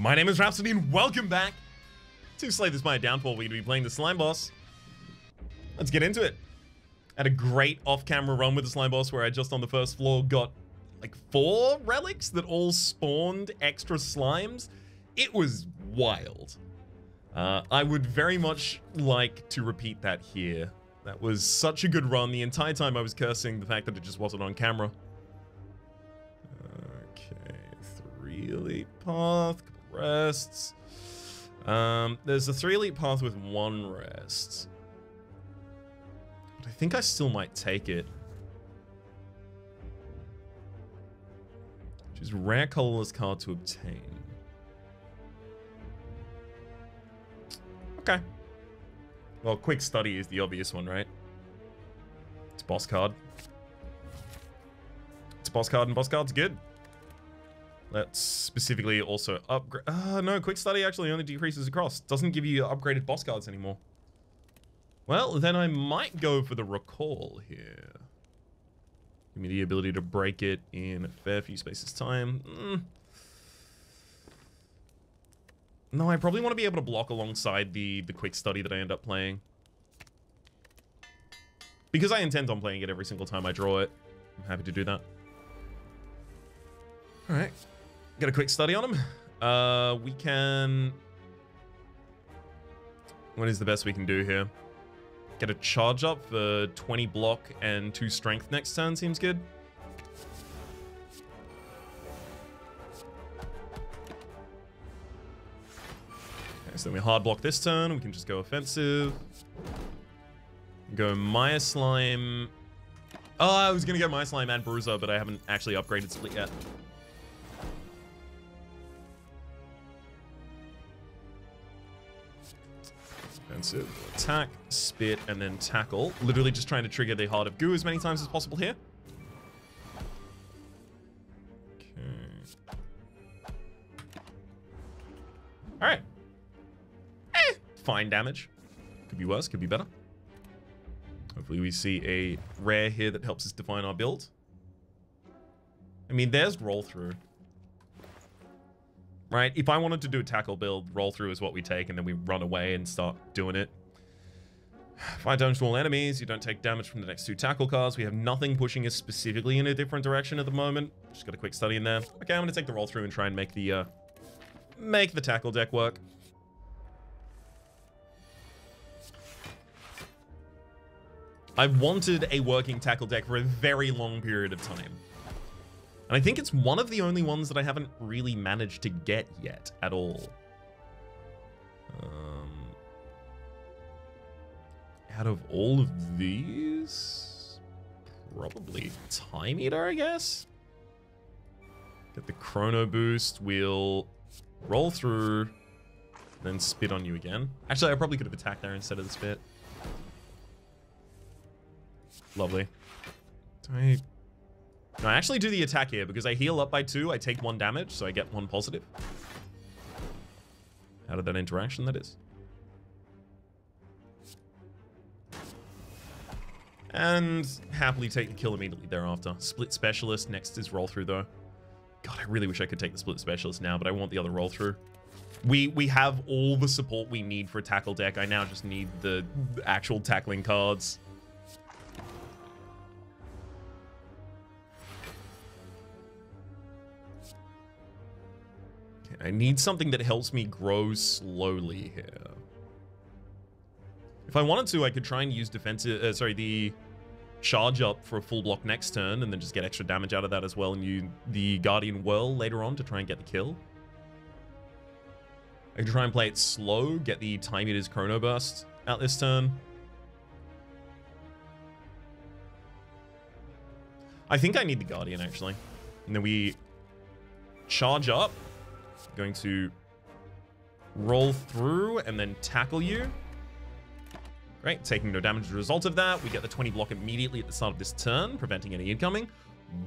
My name is Rhapsody and welcome back to Slay the Spire Downfall. We're going to be playing the slime boss. Let's get into it. I had a great off-camera run with the slime boss where I just on the first floor got like 4 relics that all spawned extra slimes. It was wild. I would very much like to repeat that here. That was such a good run. The entire time I was cursing the fact that it just wasn't on camera. Okay, 3 elite path, couple rests. There's a 3 elite path with 1 rest. But I think I still might take it. Which is rare colorless card to obtain. Okay. Well, quick study is the obvious one, right? It's boss card. It's boss card, and boss card's good. Let's specifically also upgrade. No, quick study actually only decreases across. Doesn't give you upgraded boss cards anymore. Well, then I might go for the recall here. Give me the ability to break it in a fair few spaces time. No, I probably want to be able to block alongside the quick study that I end up playing. Because I intend on playing it every single time I draw it. I'm happy to do that. Alright. Get a quick study on him. We can... What is the best we can do here? Get a charge up for 20 block and 2 strength next turn seems good. Okay, so then we hard block this turn. We can just go offensive. Go Maya Slime. Oh, I was gonna go Maya Slime and Bruiser, but I haven't actually upgraded Split yet. Offensive, attack, spit, and then tackle. Literally just trying to trigger the Heart of Goo as many times as possible here. Okay. Alright. Fine damage. Could be worse, could be better. Hopefully we see a rare here that helps us define our build. I mean, there's roll through. Right? If I wanted to do a tackle build, roll through is what we take, and then we run away and start doing it. 5 damage to all enemies. You don't take damage from the next 2 tackle cards. We have nothing pushing us specifically in a different direction at the moment. Just got a quick study in there. Okay, I'm going to take the roll through and try and make the tackle deck work. I've wanted a working tackle deck for a very long period of time. And I think it's one of the only ones that I haven't really managed to get yet at all. Out of all of these, probably Time Eater, I guess. Get the Chrono Boost. We'll roll through, then spit on you again. Actually, I probably could have attacked there instead of the spit. Lovely. No, I actually do the attack here because I heal up by 2. I take 1 damage, so I get 1 positive. Out of that interaction, that is. And happily take the kill immediately thereafter. Split Specialist. Next is roll through, though. God, I really wish I could take the Split Specialist now, but I want the other roll through. We have all the support we need for a tackle deck. I now just need the actual tackling cards. I need something that helps me grow slowly here. If I wanted to, I could try and use defensive, the charge up for a full block next turn and then just get extra damage out of that as well and use the Guardian Whirl later on to try and get the kill. I can try and play it slow, get the Time Eater's Chrono Burst out this turn. I think I need the Guardian, actually. And then we charge up. Going to roll through and then tackle you. Great, taking no damage as a result of that. We get the 20 block immediately at the start of this turn, preventing any incoming.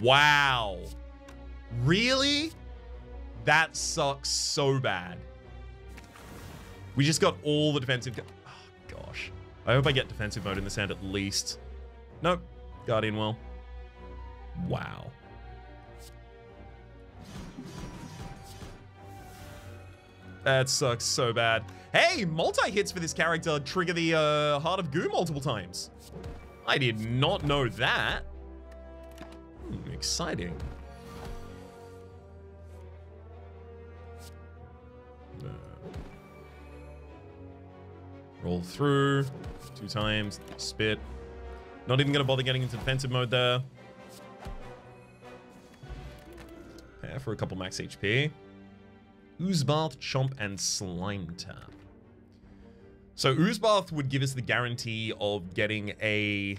Wow. Really? That sucks so bad. We just got all the defensive... Oh, gosh. I hope I get defensive mode in this hand at least. Nope. Guardian Well. Wow. That sucks so bad. Hey, multi-hits for this character trigger the Heart of Goo multiple times. I did not know that. Exciting. Roll through 2 times, spit. Not even gonna bother getting into defensive mode there. Prepare for a couple max HP. Ooze Bath, Chomp, and Slime Tap. So Ooze Bath would give us the guarantee of getting a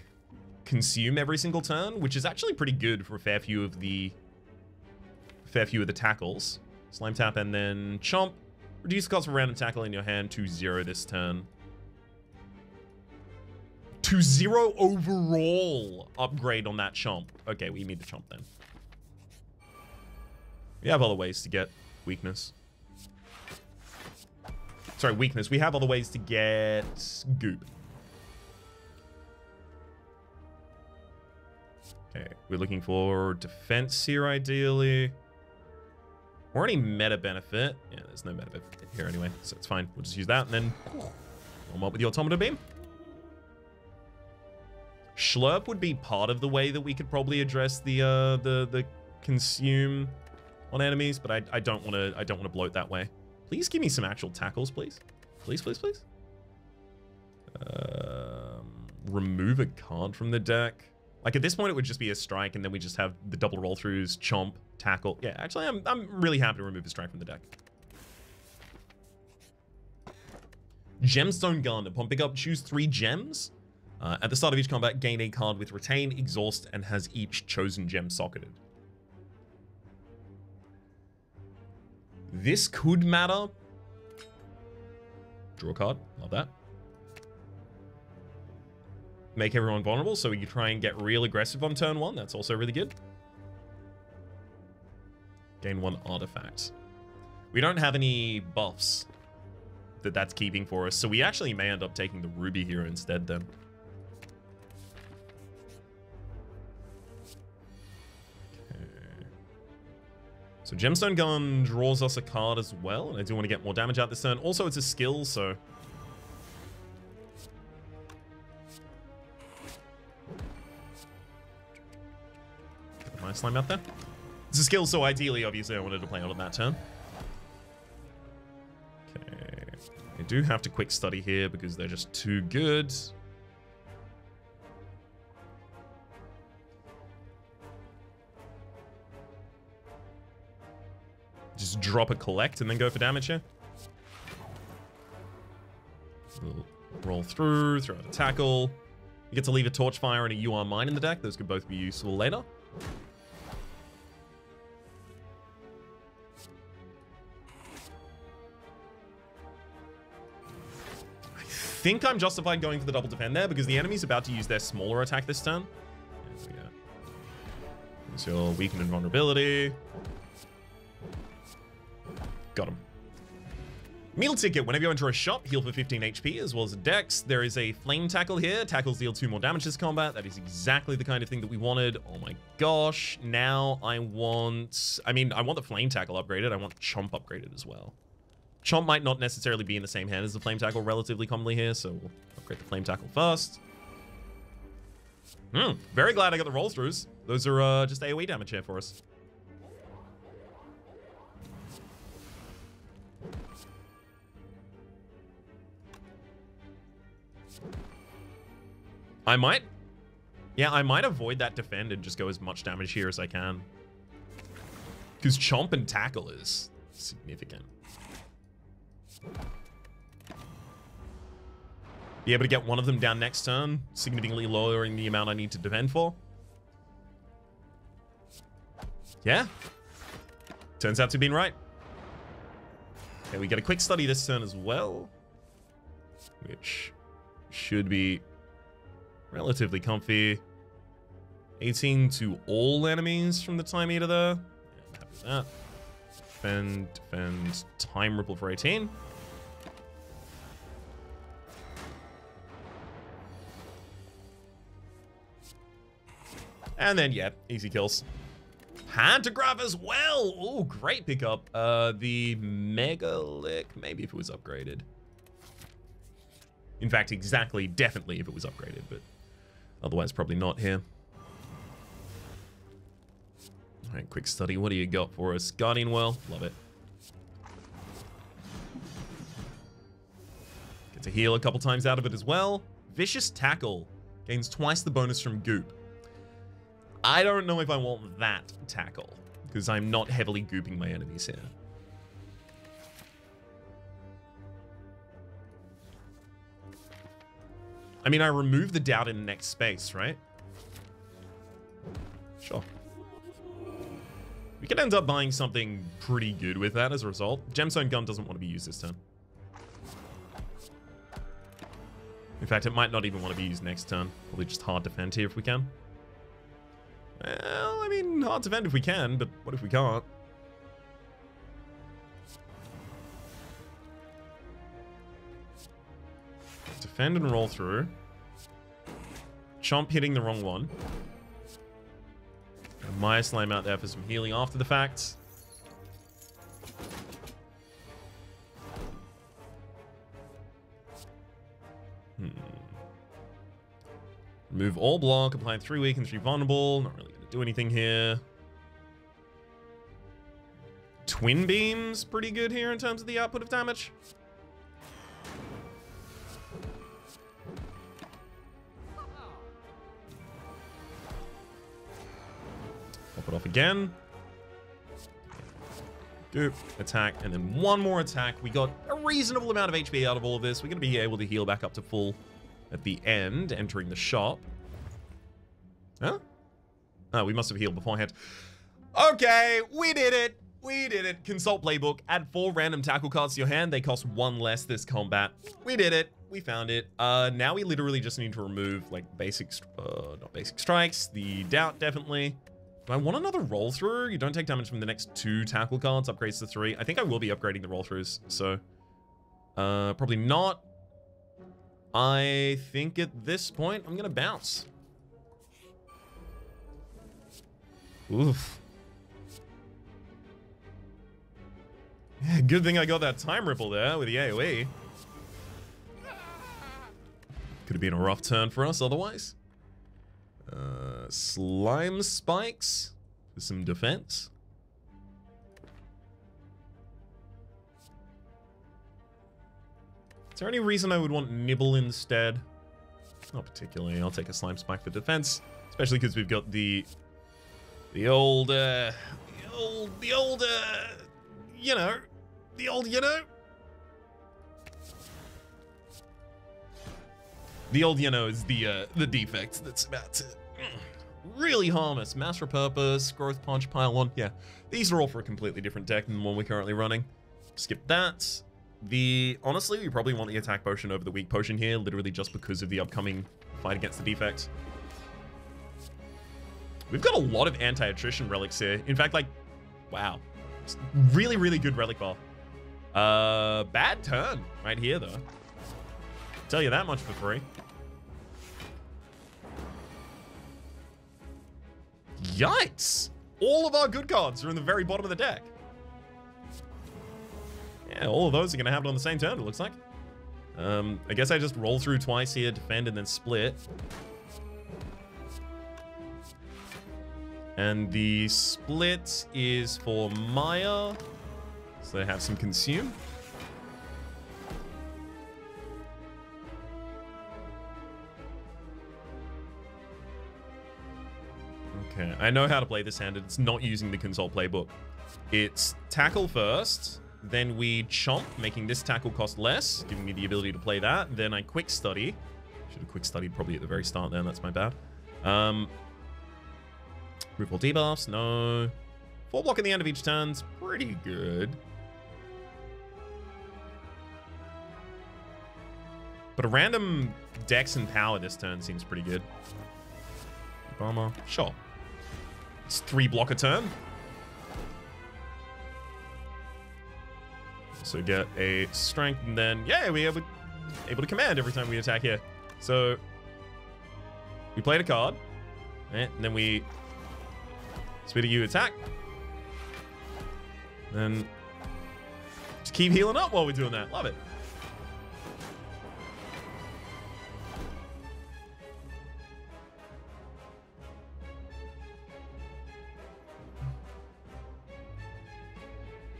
consume every single turn, which is actually pretty good for a fair few of the tackles. Slime Tap and then Chomp. Reduce cost of random tackle in your hand to 0 this turn. To 0 overall upgrade on that Chomp. Okay, we need the Chomp then. We have other ways to get weakness. Sorry, weakness. We have other ways to get goop. Okay, we're looking for defense here, ideally. Or any meta benefit. Yeah, there's no meta benefit here anyway, so it's fine. We'll just use that and then warm up with the Automata Beam. Schlurp would be part of the way that we could probably address the consume on enemies, but I don't want to bloat that way. Please give me some actual tackles, please. Please, please, please. Remove a card from the deck. Like at this point, it would just be a strike, and then we just have the double roll throughs, chomp, tackle. Yeah, actually, I'm really happy to remove a strike from the deck. Gemstone Gun. Upon pickup, choose 3 gems. At the start of each combat, gain a card with retain, exhaust, and has each chosen gem socketed. This could matter. Draw a card. Love that. Make everyone vulnerable, so we can try and get real aggressive on turn 1. That's also really good. Gain 1 artifact. We don't have any buffs that's keeping for us, so we actually may end up taking the ruby here instead then. So Gemstone Gun draws us a card as well, and I do want to get more damage out this turn. Also, it's a skill, so... Get my slime out there. It's a skill, so ideally, obviously, I wanted to play out on that turn. Okay. I do have to quick study here because they're just too good. Just drop a collect and then go for damage here. We'll roll through, throw out a tackle. You get to leave a Torchfire and a UR Mine in the deck. Those could both be useful later. I think I'm justified going for the double defend there because the enemy's about to use their smaller attack this turn. There we go. There's your weaken and vulnerability. Got him. Meal ticket. Whenever you enter a shop, heal for 15 HP as well as a dex. There is a flame tackle here. Tackles deal 2 more damage this combat. That is exactly the kind of thing that we wanted. Oh my gosh. Now I want the flame tackle upgraded. I want chomp upgraded as well. Chomp might not necessarily be in the same hand as the flame tackle relatively commonly here, so we'll upgrade the flame tackle first. Very glad I got the roll throughs. Those are just AoE damage here for us. I might avoid that defend and just go as much damage here as I can. Because chomp and tackle is significant. Be able to get one of them down next turn, significantly lowering the amount I need to defend for. Yeah. Turns out to have been right. Okay, we get a quick study this turn as well. Which should be relatively comfy. 18 to all enemies from the time eater there. Yeah, I'm happy with that. Defend, time ripple for 18. And then, yeah, easy kills. Pantograph as well. Oh, great pickup. The Megalick, maybe if it was upgraded. In fact, exactly, definitely if it was upgraded, but otherwise probably not here. All right, quick study. What do you got for us? Guardian Well, love it. Get to heal a couple times out of it as well. Vicious Tackle gains twice the bonus from Goop. I don't know if I want that tackle, because I'm not heavily gooping my enemies here. I mean, I remove the doubt in the next space, right? Sure. We could end up buying something pretty good with that as a result. Gemstone Gun doesn't want to be used this turn. In fact, it might not even want to be used next turn. Probably just hard defend here if we can. Well, I mean, hard defend if we can, but what if we can't? Defend and roll through. Chomp hitting the wrong one. Maya Slime out there for some healing after the fact. Move all block, apply 3 weak and 3 vulnerable. Not really going to do anything here. Twin Beam's pretty good here in terms of the output of damage. Pop it off again. Goop, attack, and then one more attack. We got a reasonable amount of HP out of all of this. We're going to be able to heal back up to full at the end, entering the shop. Huh? Oh, we must have healed beforehand. Okay, we did it. We did it. Consult playbook. Add 4 random tackle cards to your hand. They cost 1 less this combat. We did it. We found it. Now we literally just need to remove, like, not basic strikes. The doubt, definitely. Do I want another roll through? You don't take damage from the next 2 tackle cards. Upgrades to 3. I think I will be upgrading the roll throughs, so probably not. I think at this point, I'm going to bounce. Oof. Yeah, good thing I got that time ripple there with the AoE. Could have been a rough turn for us otherwise. Slime spikes for some defense. Is there any reason I would want Nibble instead? Not particularly. I'll take a slime spike for defense, especially because we've got the old, is the defect that's about to really harm us. Mass Repurpose, Growth Punch, Pile On. Yeah, these are all for a completely different deck than the one we're currently running. Skip that. Honestly, we probably want the attack potion over the weak potion here, literally just because of the upcoming fight against the defect. We've got a lot of anti-attrition relics here. In fact, like, wow. Really, really good relic bar. Bad turn right here, though. Tell you that much for free. Yikes! All of our good cards are in the very bottom of the deck. Yeah, all of those are going to happen on the same turn, it looks like. I guess I just roll through twice here, defend, and then split. And the split is for Maya, so they have some consume. Okay, I know how to play this hand. It's not using the console playbook. It's tackle first, then we chomp, making this tackle cost less, giving me the ability to play that. Then I quick study. Should have quick studied probably at the very start there, that's my bad. Ripple debuffs, no. 4 block at the end of each turn's pretty good. But a random dex and power this turn seems pretty good. Bomber, sure. It's 3 block a turn. So get a strength, and then, yeah, we're able to command every time we attack here. So we played a card, right? And then we Speed of you attack. Then just keep healing up while we're doing that. Love it.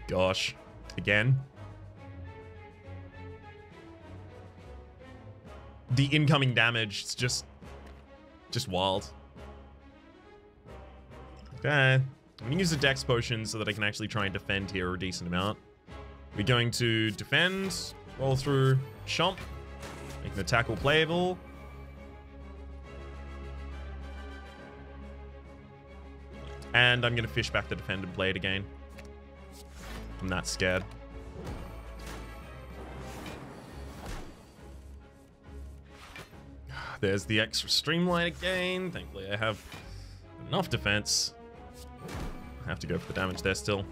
Gosh. Again. The incoming damage is just wild. Okay. I'm going to use the Dex potion so that I can actually try and defend here a decent amount. We're going to defend, roll through Chomp, making the tackle playable. And I'm going to fish back the defend and play it again. I'm not scared. There's the extra streamline again. Thankfully, I have enough defense. I have to go for the damage there still.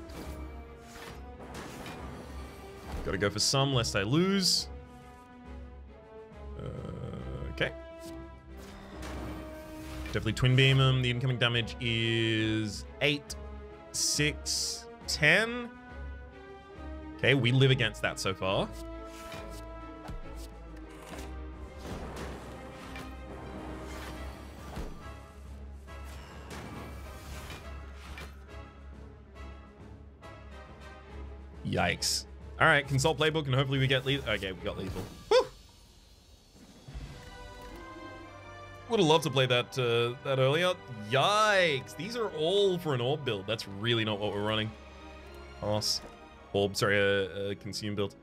Gotta go for some lest I lose. Okay. Definitely twin beam him. The incoming damage is 8, 6, 10. Okay, we live against that so far. Yikes. All right, consult playbook and hopefully we get lethal. Okay, we got lethal. Woo! Would have loved to play that that earlier. Yikes. These are all for an orb build. That's really not what we're running. Pass. Orb, sorry, consume build.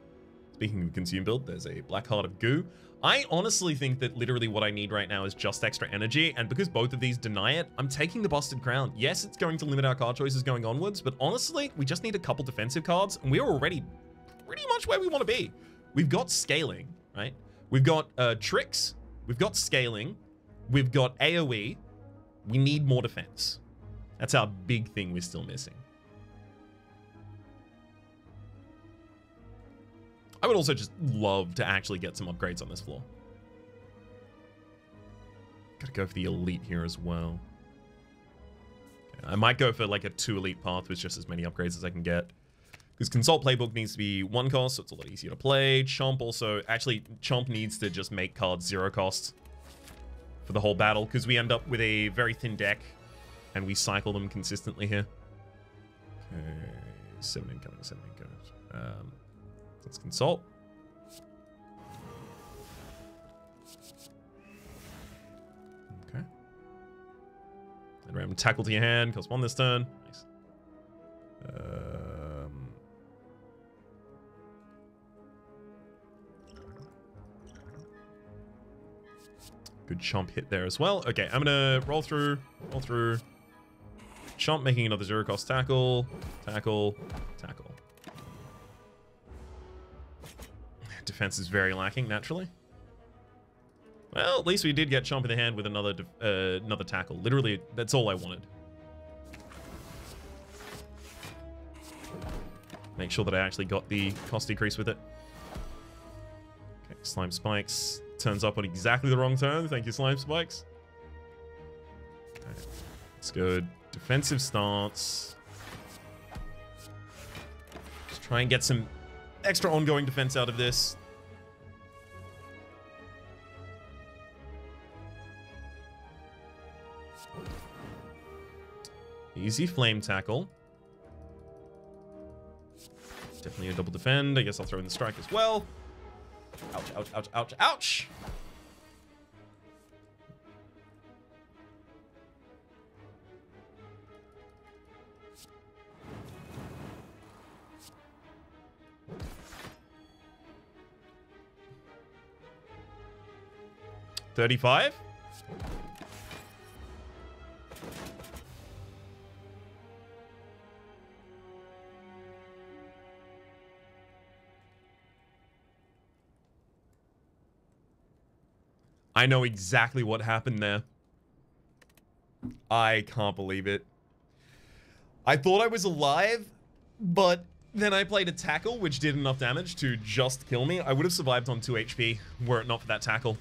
Speaking of consume build, there's a Black Heart of Goo. I honestly think that literally what I need right now is just extra energy, and because both of these deny it, I'm taking the Busted Crown. Yes, it's going to limit our card choices going onwards, but honestly, we just need a couple defensive cards, and we're already pretty much where we want to be. We've got scaling, right? We've got tricks, we've got scaling, we've got AoE, we need more defense. That's our big thing we're still missing. I would also just love to actually get some upgrades on this floor. Gotta go for the elite here as well. Okay, I might go for like a 2 elite path with just as many upgrades as I can get. Because Consult Playbook needs to be 1 cost, so it's a lot easier to play. Chomp also, actually, Chomp needs to just make cards 0 cost for the whole battle, because we end up with a very thin deck, and we cycle them consistently here. Okay, 7 incoming, 7 incoming. Let's consult. Okay. And random tackle to your hand. Cost 1 this turn. Nice. Good chomp hit there as well. Okay, I'm gonna roll through. Chomp making another 0 cost tackle. Tackle. Defense is very lacking, naturally. Well, at least we did get Chomp in the hand with another tackle. Literally, that's all I wanted. Make sure that I actually got the cost decrease with it. Okay, Slime Spikes turns up on exactly the wrong turn. Thank you, Slime Spikes. Okay, that's good. Defensive stance. Just try and get some extra ongoing defense out of this. Easy flame tackle. Definitely a double defend. I guess I'll throw in the strike as well. Ouch, ouch, ouch, ouch, ouch. $35. I know exactly what happened there. I can't believe it. I thought I was alive, but then I played a tackle, which did enough damage to just kill me. I would have survived on 2 HP were it not for that tackle.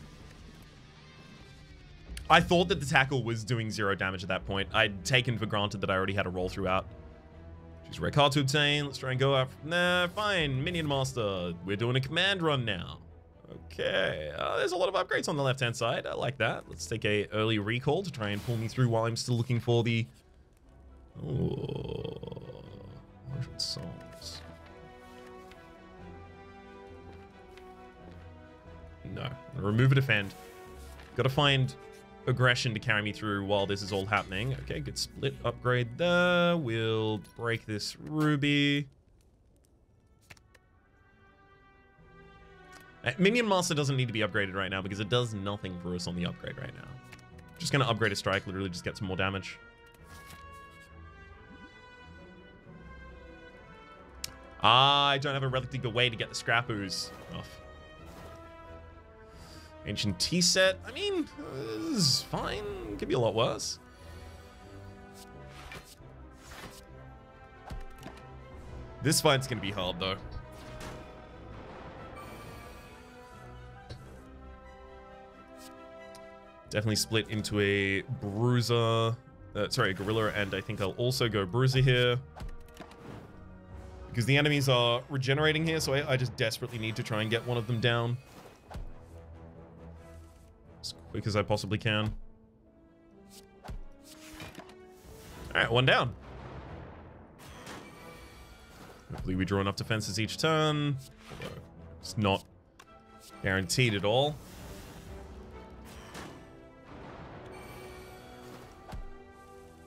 I thought that the tackle was doing 0 damage at that point. I'd taken for granted that I already had a roll through out. Choose a rare card to obtain. Let's try and go out. Nah, fine. Minion Master. We're doing a command run now. Okay. There's a lot of upgrades on the left-hand side. I like that. Let's take a early recall to try and pull me through while I'm still looking for the... Oh, 100 souls. No. Remove a defend. Gotta find aggression to carry me through while this is all happening. Okay, good split upgrade there. We'll break this ruby. Minion Master doesn't need to be upgraded right now because it does nothing for us on the upgrade right now. Just gonna upgrade a strike, literally just get some more damage. I don't have a relic to go away to get the scrap ooze off. Ancient tea set. I mean, this is fine. Could be a lot worse. This fight's gonna be hard though. Definitely split into a bruiser. Sorry, a gorilla, and I think I'll also go bruiser here. Because the enemies are regenerating here, so I just desperately need to try and get one of them down. As quick as I possibly can. Alright, one down. Hopefully we draw enough defenses each turn. Although it's not guaranteed at all.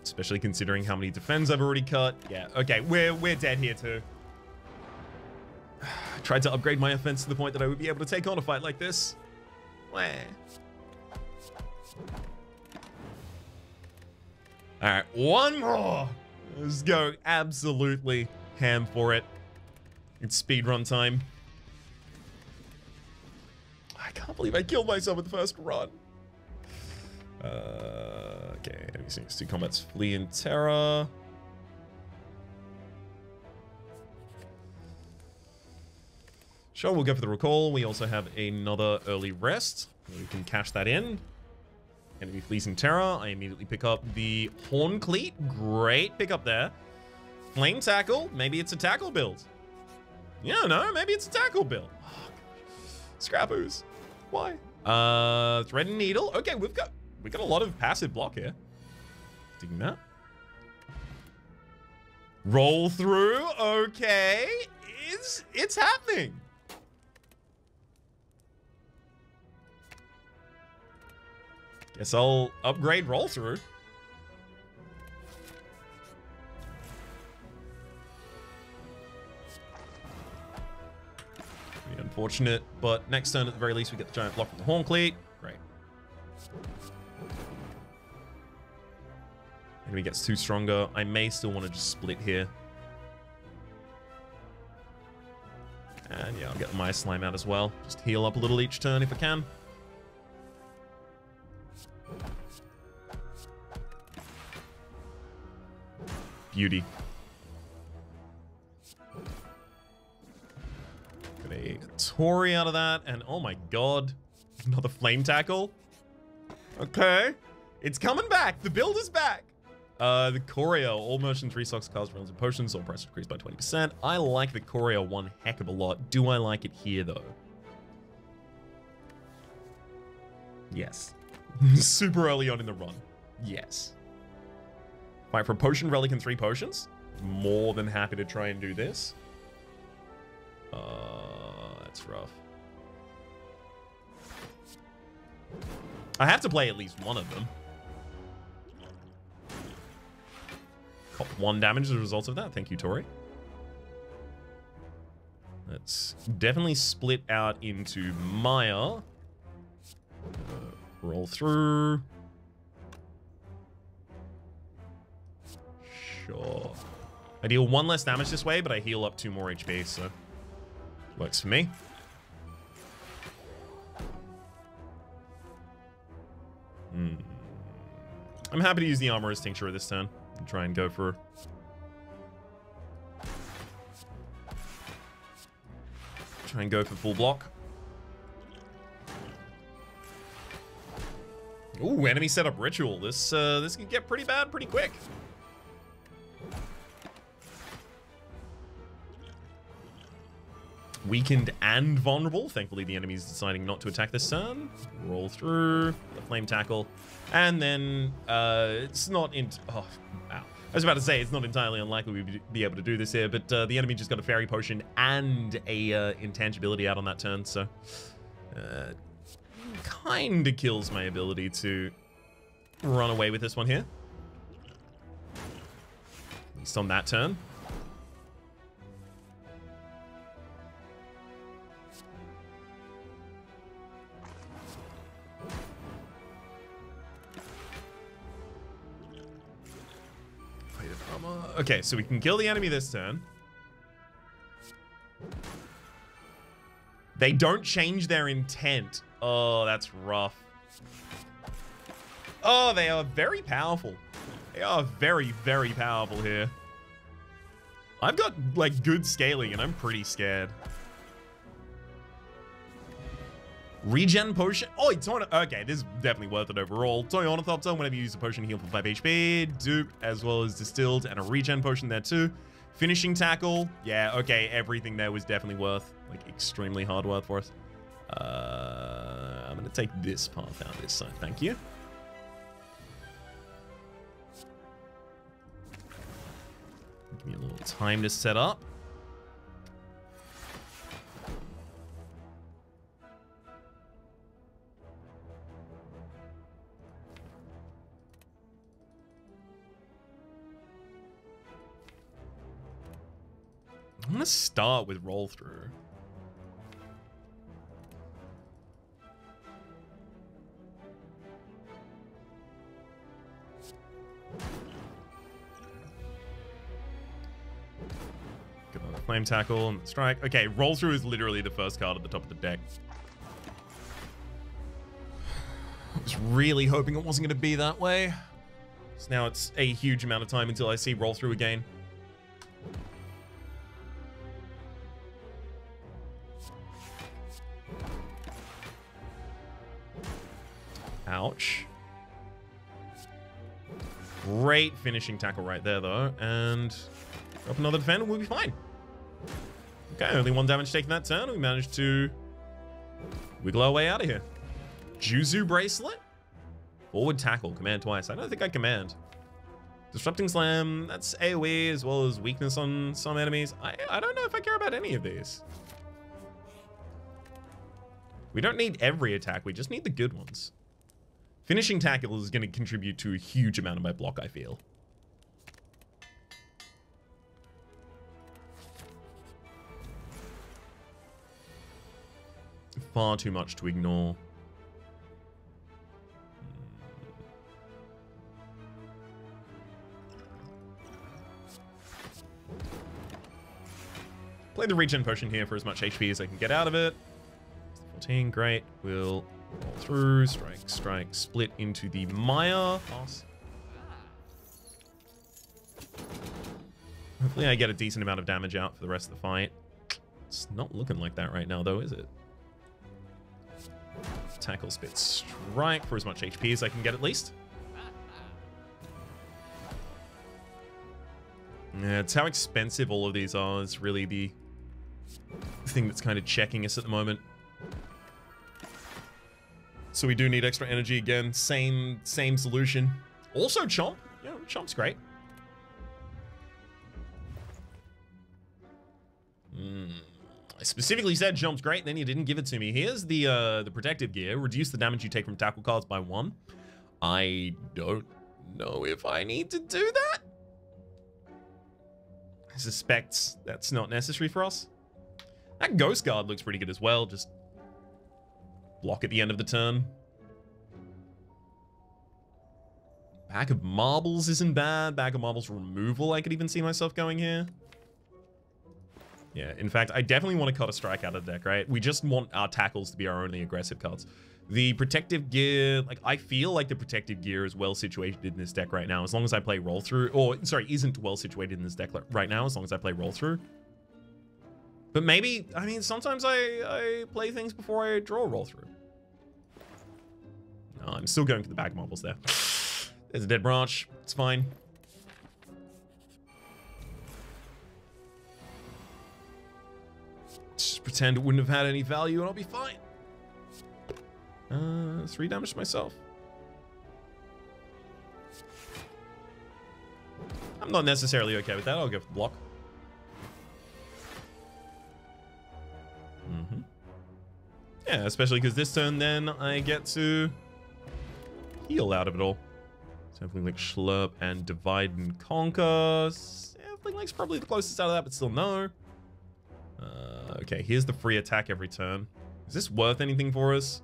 Especially considering how many defends I've already cut. Yeah, okay, we're dead here too. I tried to upgrade my offense to the point that I would be able to take on a fight like this. Wah. Alright, one more. Let's go absolutely ham for it. It's speedrun time. I can't believe I killed myself with the first run. Okay, enemy seems to combats flee in terror. Sure, we'll go for the recall. We also have another early rest. We can cash that in. Enemy flees in terror. I immediately pick up the horn cleat. Great pick up there. Flame tackle. Maybe it's a tackle build. Yeah, no, maybe it's a tackle build. Oh, scrap ooze. Why? Thread and needle. Okay, we've got a lot of passive block here. Digging that. Roll through. Okay, it's happening. Guess I'll upgrade roll through. Pretty unfortunate, but next turn at the very least we get the giant block from the horn cleat. Great. Enemy gets too stronger. I may still want to just split here. And yeah, I'll get my slime out as well. Just heal up a little each turn if I can. Beauty. Got a Tori out of that, and oh my god, another flame tackle. Okay, it's coming back. The build is back. The Choreo, all merchants restocks cards, runs, and potions, all price decreased by 20%. I like the Choreo one heck of a lot. Do I like it here though? Yes. Super early on in the run. Yes. Fight for a potion, relic, and 3 potions. More than happy to try and do this. That's rough. I have to play at least one of them. Cop 1 damage as a result of that. Thank you, Tori. Let's definitely split out into Maya. Roll through. Sure. I deal 1 less damage this way, but I heal up 2 more HP, so works for me. I'm happy to use the Armorer's Tincture this turn and try and go for... full block. Ooh, enemy set up ritual. This can get pretty bad pretty quick. Weakened and vulnerable. Thankfully, the enemy's deciding not to attack this turn. Roll through the flame tackle, and then it's not in. Oh, wow. I was about to say it's not entirely unlikely we'd be able to do this here, but the enemy just got a fairy potion and a intangibility out on that turn, so kind of kills my ability to run away with this one here. At least on that turn. Okay, so we can kill the enemy this turn. They don't change their intent. Oh, that's rough. Oh, they are very powerful. They are very, very powerful here. I've got, like, good scaling, and I'm pretty scared. Regen potion. Oh, it's on. Okay, this is definitely worth it overall. Toy Ornithopter, whenever you use a potion, heal for 5 HP. Dupe, as well as distilled, and a regen potion there too. Finishing tackle. Yeah, okay, everything there was definitely worth, like, extremely hard worth for us. I'm gonna take this path out this side. Thank you. Give me a little time to set up. I'm gonna start with roll through. Get another flame tackle and strike. Okay, roll through is literally the first card at the top of the deck. I was really hoping it wasn't gonna be that way. So now it's a huge amount of time until I see roll through again. Ouch. Great finishing tackle right there, though. And drop another defender, we'll be fine. Okay, only 1 damage taken that turn. We managed to wiggle our way out of here. Juzu Bracelet? Forward tackle, command twice. I don't think I command. Disrupting Slam, that's AoE as well as weakness on some enemies. I don't know if I care about any of these. We don't need every attack, we just need the good ones. Finishing tackle is going to contribute to a huge amount of my block, I feel. Far too much to ignore. Play the regen potion here for as much HP as I can get out of it. 14, great. We'll roll through, strike, strike, split into the mire. Pass. Hopefully I get a decent amount of damage out for the rest of the fight. It's not looking like that right now, though, is it? Tackle, spit, strike for as much HP as I can get at least. Yeah, it's how expensive all of these are is really the thing that's kind of checking us at the moment. So we do need extra energy again. Same solution. Also Chomp. Yeah, Chomp's great. I specifically said Chomp's great, then you didn't give it to me. Here's the protective gear. Reduce the damage you take from tackle cards by 1. I don't know if I need to do that. I suspect that's not necessary for us. That Ghost Guard looks pretty good as well. Just block at the end of the turn. Bag of Marbles isn't bad. Bag of Marbles removal, I could even see myself going here. Yeah, in fact, I definitely want to cut a strike out of the deck, right? We just want our tackles to be our only aggressive cards. The protective gear, like, I feel like the protective gear is well situated in this deck right now, as long as I play roll through, or sorry, isn't well situated in this deck right now, as long as I play roll through. But maybe, I mean, sometimes I play things before I draw roll through. Oh, I'm still going for the bag marbles there. There's a dead branch. It's fine. Just pretend it wouldn't have had any value and I'll be fine. 3 damage to myself. I'm not necessarily okay with that. I'll go for the block. Yeah, especially because this turn then I get to heal out of it all. Something like Schlurp and Divide and Conquer. Something like's probably the closest out of that, but still no. Okay, here's the free attack every turn. Is this worth anything for us?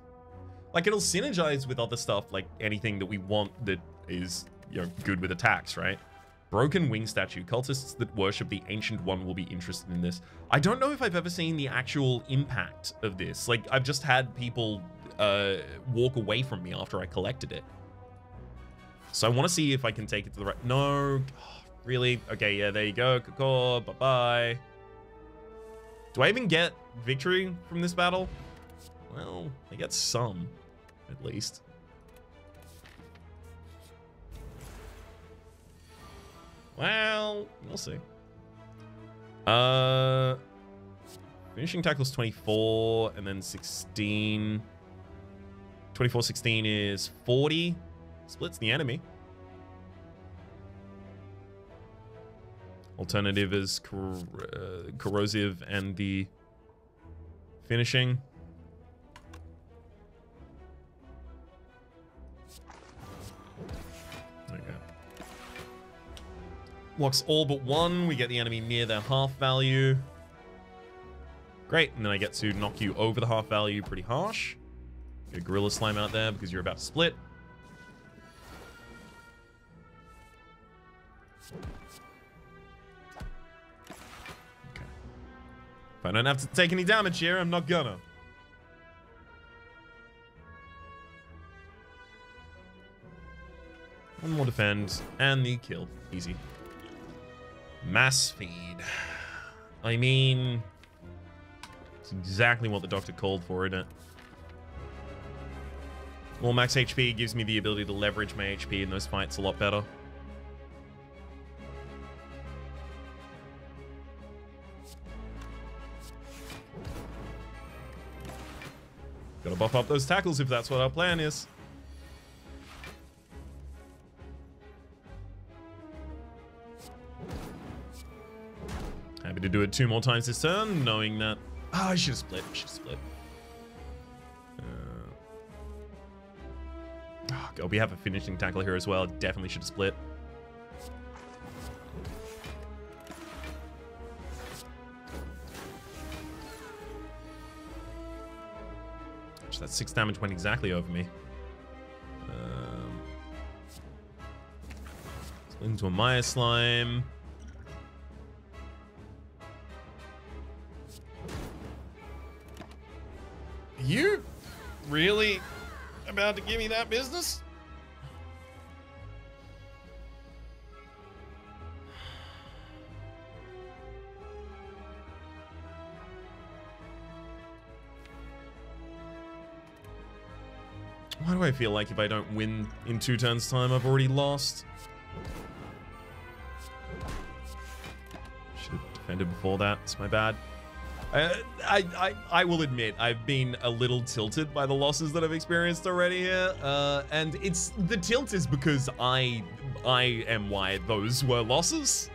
Like, it'll synergize with other stuff, like anything that we want that is, you know, good with attacks, right? Broken Wing Statue. Cultists that worship the Ancient One will be interested in this. I don't know if I've ever seen the actual impact of this. Like, I've just had people walk away from me after I collected it. So I want to see if I can take it to the right... No. Oh, really? Okay, yeah, there you go. Kakor, bye-bye. Do I even get victory from this battle? Well, I get some, at least. Well, we'll see. Finishing tackle's 24, and then 16. 24, 16 is 40. Splits the enemy. Alternative is corrosive and the finishing. There we go. Blocks all but one. We get the enemy near their half value. Great. And then I get to knock you over the half value pretty harsh. Get a Gorilla Slime out there because you're about to split. Okay. If I don't have to take any damage here, I'm not gonna. One more defend, and the kill. Easy. Mass feed. I mean, it's exactly what the doctor called for, isn't it? More max HP gives me the ability to leverage my HP in those fights a lot better. Gotta buff up those tackles if that's what our plan is. Happy to do it 2 more times this turn, knowing that... Ah, I should have split. I should have split. Oh, God, we have a finishing tackle here as well. Definitely should have split. Actually, that 6 damage went exactly over me. Split into a Maya Slime. You really about to give me that business? Why do I feel like if I don't win in 2 turns' time, I've already lost? Should have defended before that. It's my bad. I will admit I've been a little tilted by the losses that I've experienced already here, and it's the tilt is because I am why those were losses.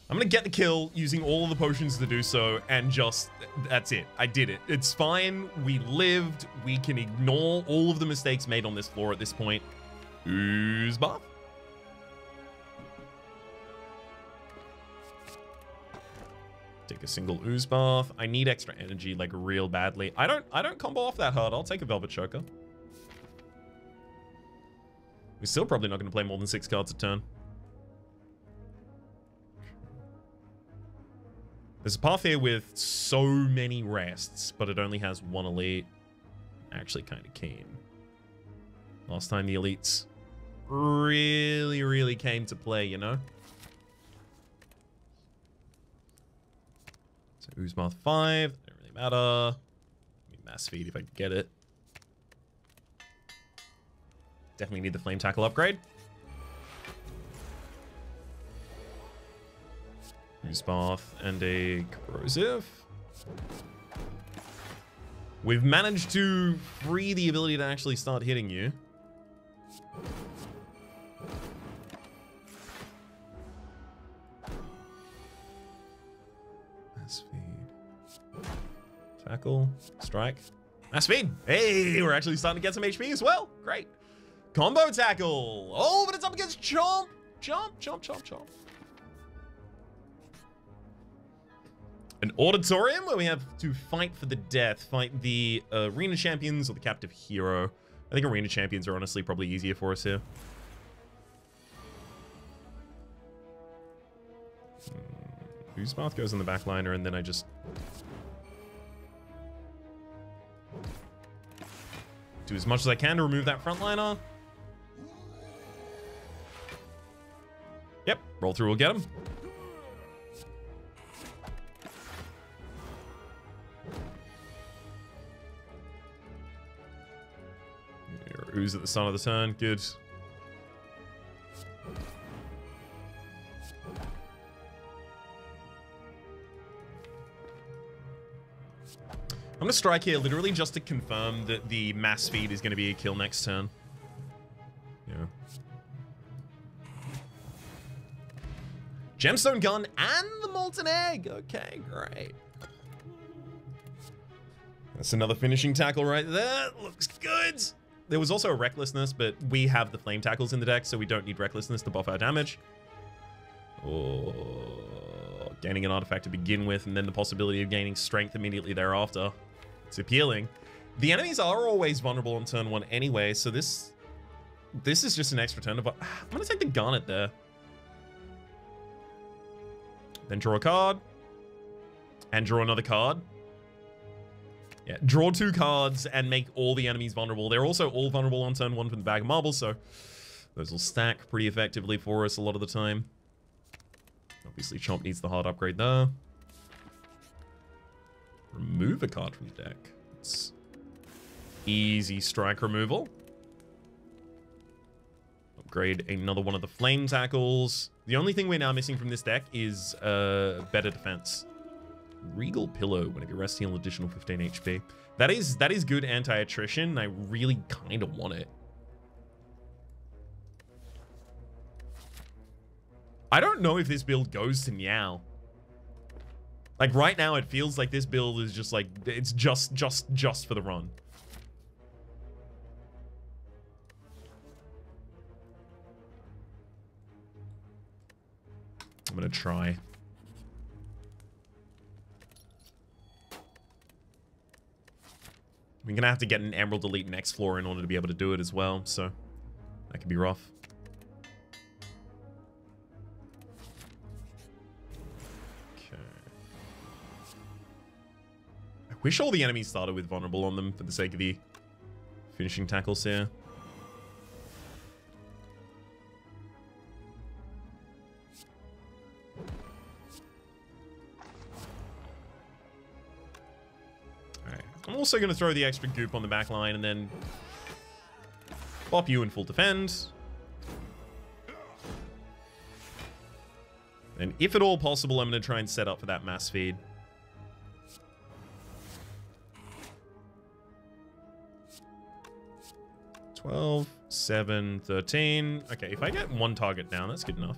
I'm gonna get the kill using all of the potions to do so, and just, that's it. I did it. It's fine. We lived. We can ignore all of the mistakes made on this floor at this point. Ooze bath. Take a single ooze bath. I need extra energy, like, real badly. I don't combo off that hard. I'll take a Velvet Choker. We're still probably not gonna play more than 6 cards a turn. There's a path here with so many rests, but it only has 1 elite. Actually kind of keen. Last time the elites really, really came to play, you know? So Oozmoth 5, don't really matter. Mass feed if I can get it. Definitely need the flame tackle upgrade. Oozmoth and a corrosive. We've managed to free the ability to actually start hitting you. Mass feed. Tackle. Strike. Mass feed. Hey, we're actually starting to get some HP as well. Great. Combo tackle. Oh, but it's up against Chomp. Chomp, Chomp, Chomp, Chomp. An auditorium where we have to fight for the death. Fight the arena champions or the captive hero. I think arena champions are honestly probably easier for us here. Oozmoth goes in the backliner and then I just... do as much as I can to remove that frontliner. Yep, roll through will get him. Ooze at the start of the turn, good. I'm gonna strike here literally just to confirm that the mass feed is gonna be a kill next turn. Yeah. Gemstone gun and the molten egg. Okay, great. That's another finishing tackle right there. Looks good. There was also a recklessness, but we have the flame tackles in the deck, so we don't need recklessness to buff our damage. Oh, gaining an artifact to begin with, and then the possibility of gaining strength immediately thereafter. It's appealing. The enemies are always vulnerable on turn 1 anyway, so this is just an extra turn of... I'm gonna take the Garnet there. Then draw a card. And draw another card. Yeah, draw 2 cards and make all the enemies vulnerable. They're also all vulnerable on turn 1 from the bag of marbles, so those will stack pretty effectively for us a lot of the time. Obviously, Chomp needs the hard upgrade there. Remove a card from the deck. It's easy strike removal. Upgrade another one of the flame tackles. The only thing we're now missing from this deck is better defense. Regal Pillow, whenever you rest, heal an additional 15 HP. That is good anti-attrition. I really kind of want it. I don't know if this build goes to Meow. Like right now, it feels like this build is just like it's just for the run. I'm gonna try. We're gonna have to get an Emerald Elite next floor in order to be able to do it as well, so that could be rough. Okay. I wish all the enemies started with vulnerable on them for the sake of the finishing tackles here. I'm also going to throw the extra goop on the back line and then pop you in full defend. And if at all possible, I'm going to try and set up for that mass feed. $12, $7, $13. Okay, if I get one target down, that's good enough.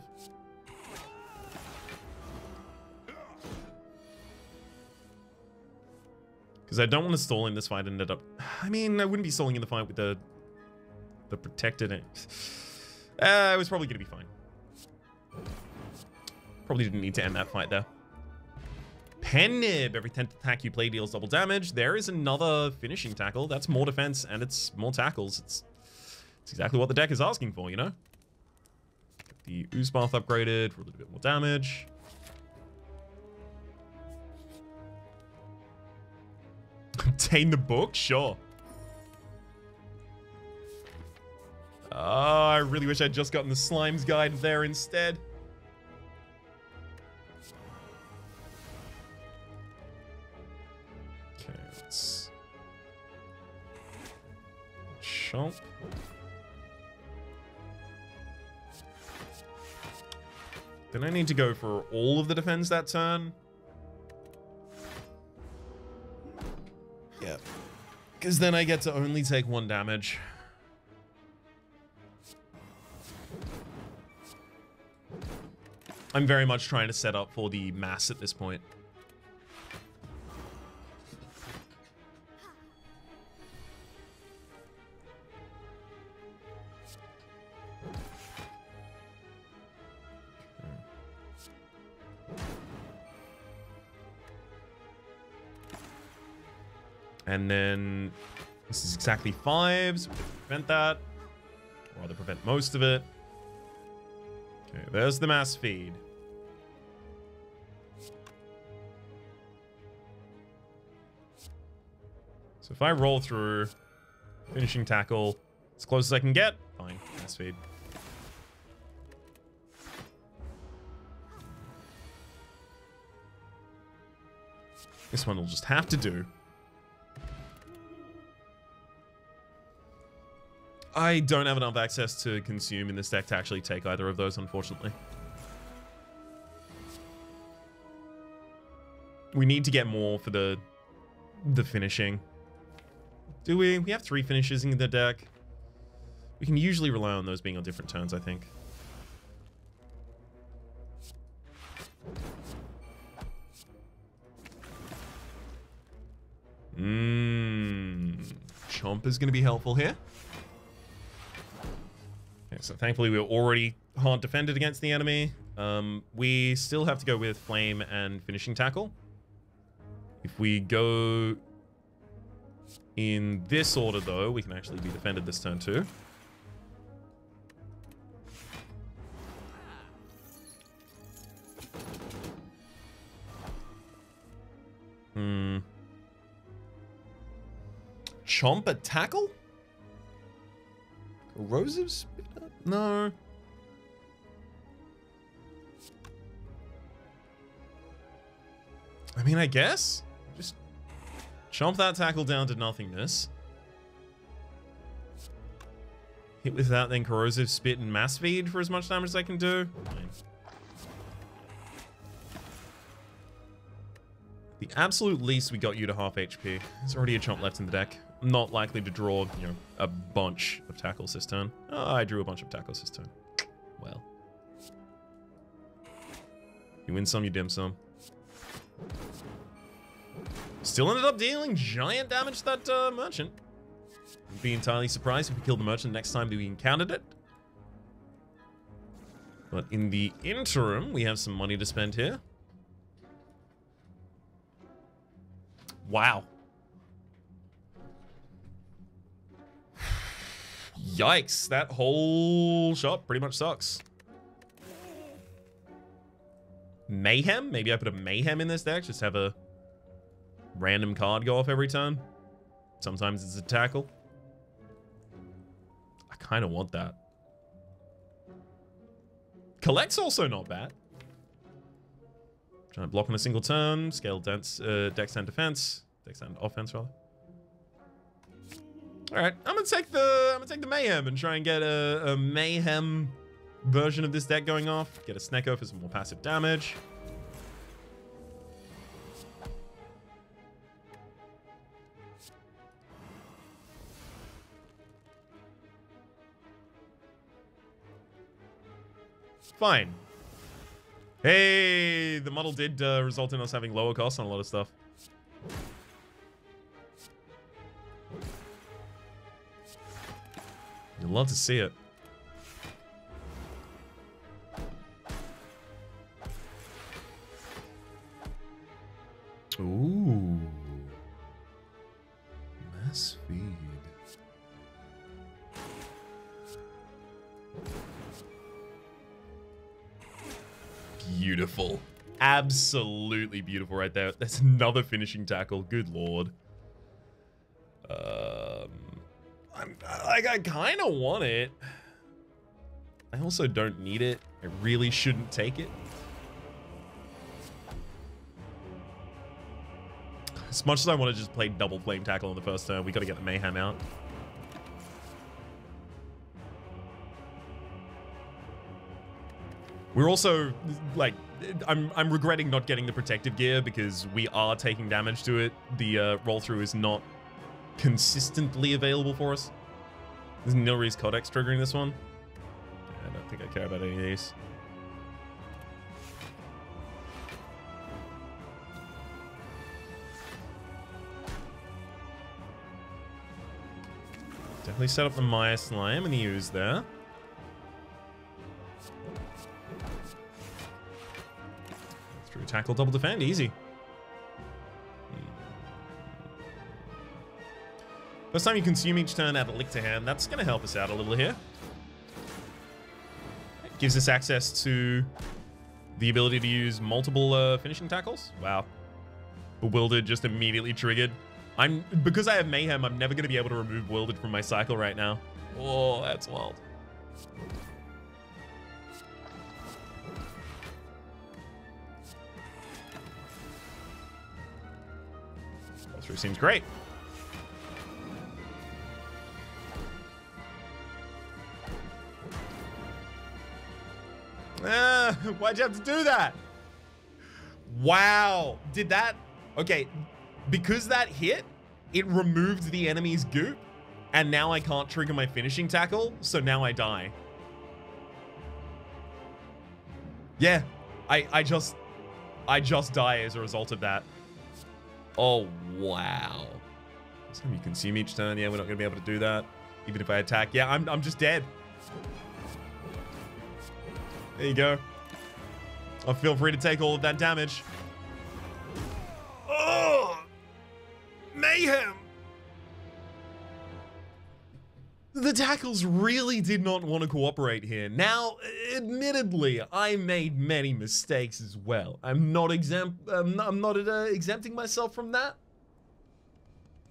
Because I don't want to stall in this fight and end up... I mean, I wouldn't be stalling in the fight with the protected... It was probably going to be fine. Probably didn't need to end that fight there. Pen Nib. Every 10th attack you play deals double damage. There is another finishing tackle. That's more defense and it's more tackles. It's exactly what the deck is asking for, you know? Get the Oozmoth upgraded for a little bit more damage. Obtain the book? Sure. I really wish I'd just gotten the Slimes guide there instead. Okay, let's... Chomp. Then I need to go for all of the defense that turn. Yeah. Because then I get to only take 1 damage. I'm very much trying to set up for the mass at this point. And then this is exactly 5, so we can prevent that. Or rather prevent most of it. Okay, there's the mass feed. So if I roll through, finishing tackle, as close as I can get, fine, mass feed. This one will just have to do. I don't have enough access to consume in this deck to actually take either of those, unfortunately. We need to get more for the finishing. Do we? We have 3 finishes in the deck. We can usually rely on those being on different turns, I think. Chomp is going to be helpful here. Okay, so thankfully we were already hard defended against the enemy. We still have to go with Flame and Finishing Tackle. If we go in this order, though, we can actually be defended this turn too. Chomp a tackle? Corrosive Spitter? No. I mean, I guess. Just chomp that tackle down to nothingness. Hit with that, then Corrosive Spit and Mass Feed for as much damage as I can do. Fine. The absolute least we got you to half HP. There's already a chomp left in the deck. I'm not likely to draw, you know, a bunch of tackles this turn. Oh, I drew a bunch of tackles this turn. Well. You win some, you dim some. Still ended up dealing giant damage to that merchant. I'd be entirely surprised if we killed the merchant next time that we encountered it. But in the interim, we have some money to spend here. Wow. Yikes, that whole shop pretty much sucks. Mayhem? Maybe I put a Mayhem in this deck, just have a random card go off every turn. Sometimes it's a tackle. I kind of want that. Collect's also not bad. Trying to block on a single turn, scale dex and defense. Dex and offense, rather. Alright, I'm gonna take the Mayhem and try and get a Mayhem version of this deck going off. Get a Snecko for some more passive damage. Fine. Hey, the model did result in us having lower costs on a lot of stuff. You'll love to see it. Ooh. Mass feed. Beautiful. Absolutely beautiful right there. That's another finishing tackle. Good lord. I kind of want it. I also don't need it. I really shouldn't take it. As much as I want to just play double flame tackle on the first turn, we got to get the Mayhem out. We're also, like, I'm regretting not getting the protective gear because we are taking damage to it. The roll through is not consistently available for us. Is Nilri's Codex triggering this one? I don't think I care about any of these. Definitely set up the Maya Slime and the ooze there. Through tackle, double defend, easy. First time you consume each turn, add a lick to hand. That's going to help us out a little here. It gives us access to the ability to use multiple finishing tackles. Wow. Bewildered just immediately triggered. Because I have Mayhem, I'm never going to be able to remove Bewildered from my cycle right now. Oh, that's wild. Through seems great. Why'd you have to do that? Wow. Did that... Okay, because that hit, it removed the enemy's goop, and now I can't trigger my finishing tackle, so now I die. Yeah, I just die as a result of that. Oh, wow. This time you consume each turn. Yeah, we're not going to be able to do that. Even if I attack. Yeah, I'm just dead. There you go. Oh, feel free to take all of that damage. Oh! Mayhem! The tackles really did not want to cooperate here. Now, admittedly, I made many mistakes as well. I'm not exempting myself from that.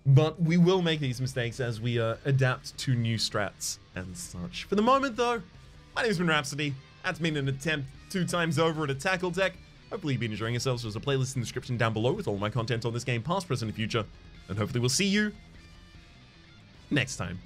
But we will make these mistakes as we adapt to new strats and such. For the moment, though, my name's been Rhapsody. That's been an attempt 2 times over at a tackle deck. Hopefully you've been enjoying yourselves. There's a playlist in the description down below with all my content on this game, past, present, and future. And hopefully we'll see you next time.